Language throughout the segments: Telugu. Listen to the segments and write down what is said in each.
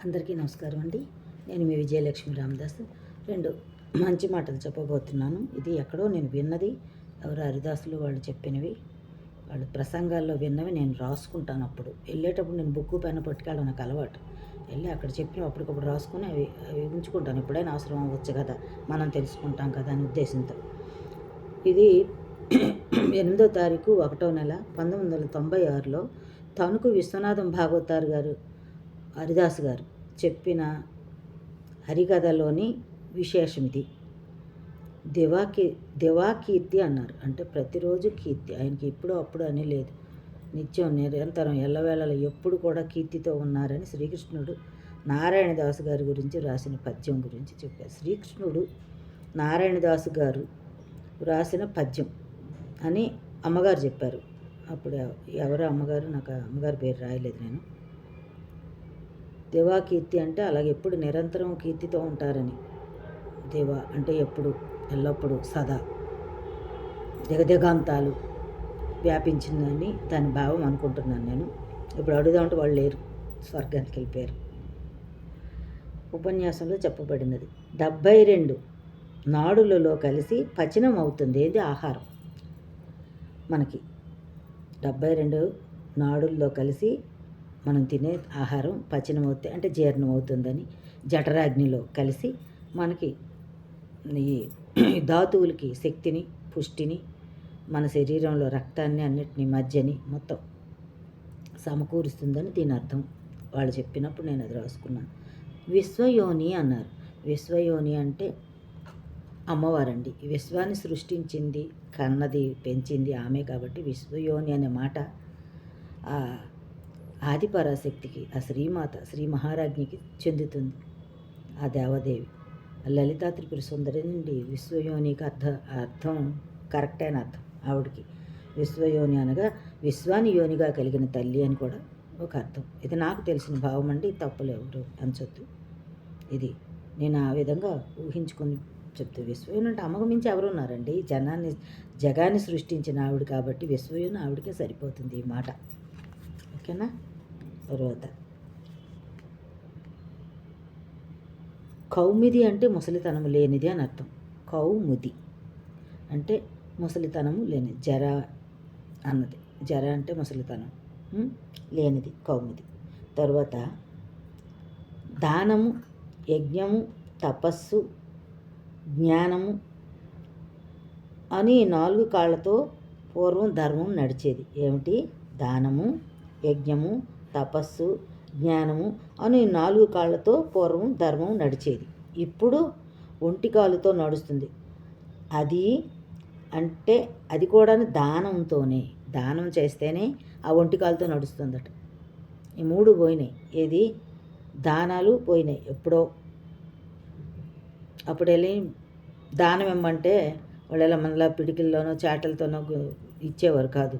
అందరికీ నమస్కారం అండి. నేను మీ విజయలక్ష్మి రామదాస్. రెండు మంచి మాటలు చెప్పబోతున్నాను. ఇది ఎక్కడో నేను విన్నది, ఎవరు హరిదాసులు వాళ్ళు చెప్పినవి, వాళ్ళు ప్రసంగాల్లో విన్నవి నేను రాసుకుంటాను. అప్పుడు వెళ్ళేటప్పుడు నేను బుక్కు పెన్ను పట్టుకెళ్ళడం నాకు అలవాటు. వెళ్ళి అక్కడ చెప్పినవి అప్పటికప్పుడు రాసుకుని అవి అవి ఉంచుకుంటాను. ఎప్పుడైనా అవసరం అవ్వచ్చు కదా, మనం తెలుసుకుంటాం కదా అనే ఉద్దేశంతో. ఇది 8వ తారీఖు 1వ నెల 1996లో తణుకు విశ్వనాథం భాగవతారు గారు, హరిదాస్ గారు చెప్పిన హరికథలోని విశేషం ఇది. దివాకీర్తి అన్నారు. అంటే ప్రతిరోజు కీర్తి, ఆయనకి ఇప్పుడు అప్పుడు అని లేదు, నిత్యం నిరంతరం ఎల్లవేళలో ఎప్పుడు కూడా కీర్తితో ఉన్నారని శ్రీకృష్ణుడు నారాయణదాసు గారి గురించి రాసిన పద్యం గురించి చెప్పారు. శ్రీకృష్ణుడు నారాయణదాసు గారు రాసిన పద్యం అని అమ్మగారు చెప్పారు. అప్పుడు ఎవరో అమ్మగారు, నాకు అమ్మగారి పేరు రాయలేదు నేను. దివాకీర్తి అంటే అలాగే ఎప్పుడు నిరంతరం కీర్తితో ఉంటారని. దివ అంటే ఎప్పుడు, ఎల్లప్పుడూ, సదా, దిగదిగాంతాలు వ్యాపించిందని దాని భావం అనుకుంటున్నాను నేను. ఇప్పుడు అడుగుదామంటే వాళ్ళు లేరు, స్వర్గానికి వెళ్ళిపోయారు. ఉపన్యాసంలో చెప్పబడినది 72 నాడులలో కలిసి పచనం అవుతుంది. ఏది? ఆహారం. మనకి 72 నాడుల్లో కలిసి మనం తినే ఆహారం పచనం అవుతే అంటే జీర్ణం అవుతుందని, జఠరాగ్నిలో కలిసి మనకి ఈ ధాతువులకి శక్తిని, పుష్టిని, మన శరీరంలో రక్తాన్ని, అన్నిటినీ, మధ్యని మొత్తం సమకూరుస్తుందని దీని అర్థం. వాళ్ళు చెప్పినప్పుడు నేను అది రాసుకున్నాను. విశ్వయోని అన్నారు. విశ్వయోని అంటే అమ్మవారండి. ఈ విశ్వాన్ని సృష్టించింది, కన్నది, పెంచింది ఆమె కాబట్టి విశ్వయోని అనే మాట ఆదిపరాశక్తికి, ఆ శ్రీమాత, శ్రీ మహారాజ్ఞికి చెందుతుంది. ఆ దేవదేవి లలితా త్రిపుర సుందరి నుండి విశ్వయోనికి అర్థం కరెక్ట్ అయిన అర్థం. ఆవిడికి విశ్వయోని అనగా విశ్వాని యోనిగా కలిగిన తల్లి అని కూడా ఒక అర్థం. ఇది నాకు తెలిసిన భావం అండి, తప్పులు ఎవరు అంచొద్దు. ఇది నేను ఆ విధంగా ఊహించుకొని చెప్తూ. విశ్వయోని అంటే అమ్మకు మించి ఎవరు ఉన్నారండి? జగాన్ని సృష్టించిన ఆవిడ కాబట్టి విశ్వయోని ఆవిడకే సరిపోతుంది ఈ మాట. ఓకేనా? తర్వాత కౌమిది అంటే ముసలితనము లేనిది అని అర్థం. కౌముది అంటే ముసలితనము లేనిది. జర అన్నది. జర అంటే ముసలితనం లేనిది కౌముది. తర్వాత దానము, యజ్ఞము, తపస్సు, జ్ఞానము అని 4 కాళ్ళతో పూర్వం ధర్మం నడిచేది. ఏమిటి? దానము, యజ్ఞము, తపస్సు, జ్ఞానము అని 4 కాళ్ళతో పూర్వం ధర్మం నడిచేది. ఇప్పుడు ఒంటి కాలుతో నడుస్తుంది. అది అంటే అది కూడా దానంతోనే, దానం చేస్తేనే ఆ ఒంటి కాలుతో నడుస్తుందట. ఈ 3 పోయినాయి. ఏది? దానాలు పోయినాయి ఎప్పుడో. అప్పుడు వెళ్ళి దానం ఇమ్మంటే వాళ్ళు ఎలా మనలా పిడికిల్లోనో చాటలతోనో ఇచ్చేవారు కాదు.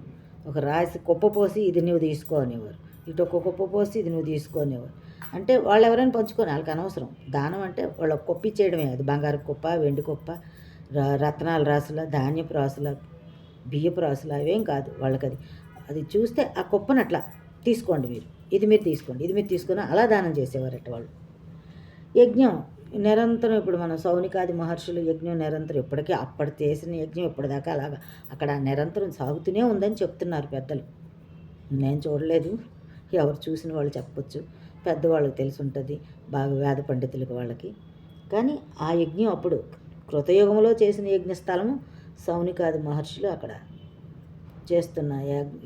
ఒక రాసి కుప్ప పోసి ఇది నువ్వు తీసుకో అనేవారు, ఇటు ఒక కుప్ప పోసి ఇది నువ్వు తీసుకో అనేవారు. అంటే వాళ్ళు ఎవరైనా పంచుకొని, వాళ్ళకి అనవసరం. దానం అంటే వాళ్ళ కుప్ప ఇచ్చేయడమే. అది బంగారు కుప్ప, వెండి కుప్ప, రత్నాల రాసుల, ధాన్యపు రాసుల, బియ్యపు రాసుల, అవేం కాదు వాళ్ళకి. అది చూస్తే ఆ కుప్పను అట్లా తీసుకోండి, ఇది మీరు తీసుకోండి, ఇది మీరు తీసుకొని అలా దానం చేసేవారట వాళ్ళు. యజ్ఞం నిరంతరం, ఇప్పుడు మన సౌనికాది మహర్షులు యజ్ఞం నిరంతరం, ఇప్పటికీ అప్పటి చేసిన యజ్ఞం ఇప్పటిదాకా అలాగా అక్కడ నిరంతరం సాగుతూనే ఉందని చెప్తున్నారు పెద్దలు. నేను చూడలేదు, ఎవరు చూసిన వాళ్ళు చెప్పొచ్చు, పెద్దవాళ్ళకి తెలిసి ఉంటుంది, బాగా వేద పండితులకి వాళ్ళకి. కానీ ఆ యజ్ఞం అప్పుడు కృతయుగంలో చేసిన యజ్ఞస్థలము సౌనికాది మహర్షులు అక్కడ చేస్తున్న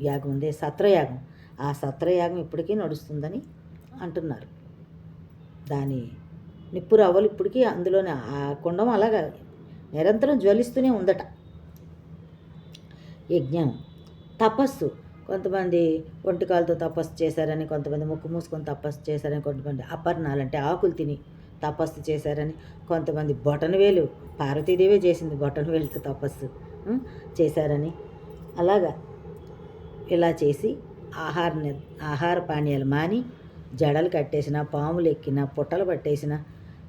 యాగం ఉంది, సత్రయాగం. ఆ సత్రయాగం ఇప్పటికీ నడుస్తుందని అంటున్నారు. దాని నిప్పురు అవ్వలు ఇప్పటికీ అందులోనే, ఆ కుండం అలాగా నిరంతరం జ్వలిస్తూనే ఉందట. యజ్ఞం. తపస్సు, కొంతమంది ఒంటికాలతో తపస్సు చేశారని, కొంతమంది ముక్కు మూసుకొని తపస్సు చేశారని, కొంతమంది అపర్ణాలంటే ఆకులు తిని తపస్సు చేశారని, కొంతమంది బొటనవేలు, పార్వతీదేవే చేసింది బొటనవేలుతో తపస్సు చేశారని, అలాగా ఇలా చేసి ఆహార పానీయాలు మాని జడలు కట్టేసిన, పాములు ఎక్కిన, పుట్టలు పట్టేసిన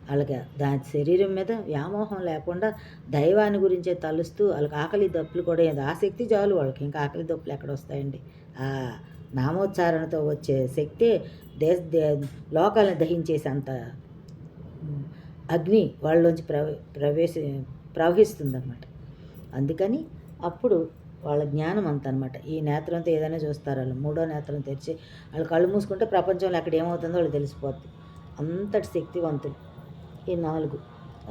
వాళ్ళకి దాని శరీరం మీద వ్యామోహం లేకుండా దైవాన్ని గురించే తలుస్తూ, వాళ్ళకి ఆకలి దప్పులు కూడా ఏదో ఆసక్తి చాలు వాళ్ళకి. ఇంకా ఆకలి దప్పులు ఎక్కడ వస్తాయండి? ఆ నామోచ్చారణతో వచ్చే శక్తి లోకాలను దహించేసి అంత అగ్ని వాళ్ళలోంచి ప్రవహిస్తుందన్నమాట. అందుకని అప్పుడు వాళ్ళ జ్ఞానం అంత అనమాట. ఈ నేత్రంతో ఏదైనా చూస్తారు వాళ్ళు. మూడో నేత్రం తెరిచి వాళ్ళు కళ్ళు మూసుకుంటే ప్రపంచంలో అక్కడ ఏమవుతుందో వాళ్ళు తెలిసిపోద్ది. అంతటి శక్తివంతులు ఈ 4.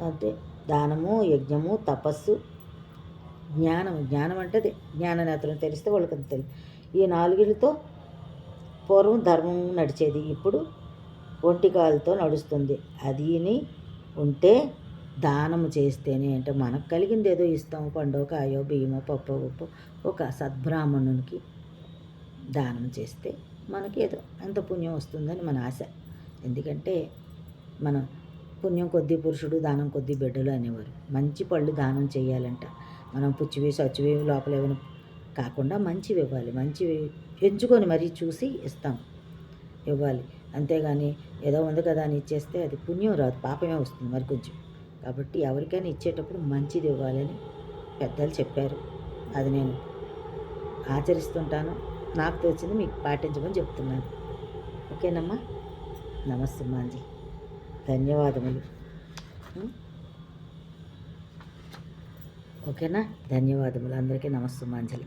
అంటే దానము, యజ్ఞము, తపస్సు, జ్ఞానం. జ్ఞానం అంటే అదే జ్ఞాన నేత్రం తెరిస్తే వాళ్ళకి అది తెలియదు. ఈ 4తో పూర్వం ధర్మం నడిచేది, ఇప్పుడు ఒంటికాలతో నడుస్తుంది. అదిని ఉంటే దానము చేస్తేనే, అంటే మనకు కలిగింది ఏదో ఇస్తాము, పండో కాయో బియ్యమో పప్పు ఉప్పు ఒక సద్బ్రాహ్మణునికి దానం చేస్తే మనకి ఏదో ఎంత పుణ్యం వస్తుందని మన ఆశ. ఎందుకంటే మనం పుణ్యం కొద్దీ పురుషుడు, దానం కొద్దీ బిడ్డలు అనేవారు. మంచి పళ్ళు దానం చేయాలంట. మనం పుచ్చివి సచ్చివి లోపల ఏమైనా కాకుండా మంచివి ఇవ్వాలి. మంచివి ఎంచుకొని మరీ చూసి ఇస్తాం, ఇవ్వాలి. అంతేగాని ఏదో ఉంది కదా అని ఇచ్చేస్తే అది పుణ్యం రాదు, పాపమే వస్తుంది మరి కొంచెం. కాబట్టి ఎవరికైనా ఇచ్చేటప్పుడు మంచిది ఇవ్వాలని పెద్దలు చెప్పారు. అది నేను ఆచరిస్తుంటాను. నాకు తోచింది మీకు పాటించమని చెప్తున్నాను. ఓకేనమ్మా. నమస్తే మాంజీ. ధన్యవాదములు. ఓకేనా? ధన్యవాదములు అందరికీ. నమస్తే మాంజలి.